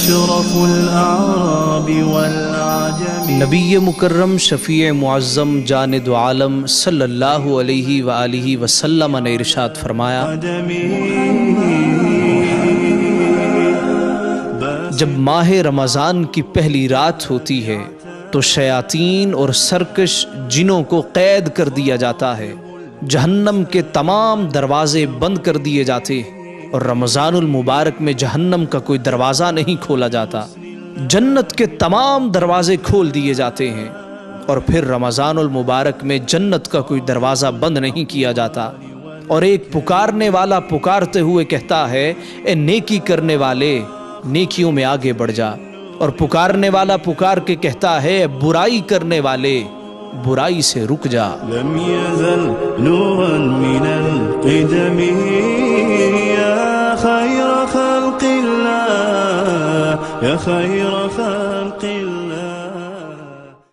أشرف الأعراب والأعجم. نبی مکرم شفیع معظم جاند عالم صلی اللہ علیہ وآلہ وسلم نے ارشاد فرمایا، جب ماہ رمضان کی پہلی رات ہوتی ہے تو شیاطین اور سرکش جنوں کو قید کر دیا جاتا ہے، جہنم کے تمام دروازے بند کر دیے جاتے اور رمضان المبارک میں جہنم کا کوئی دروازہ نہیں کھولا جاتا، جنت کے تمام دروازے کھول دیے جاتے ہیں، اور پھر رمضان المبارک میں جنت کا کوئی دروازہ بند نہیں کیا جاتا، اور ایک پکارنے والا پکارتے ہوئے کہتا ہے، اے نیکی کرنے والے نیکیوں میں آگے بڑھ جا، اور پکارنے والا پکار کے کہتا ہے، اے برائی کرنے والے برائی سے رک جا۔ لم يزل نورا من القدم يا خير خلق الله، يا خير خلق الله.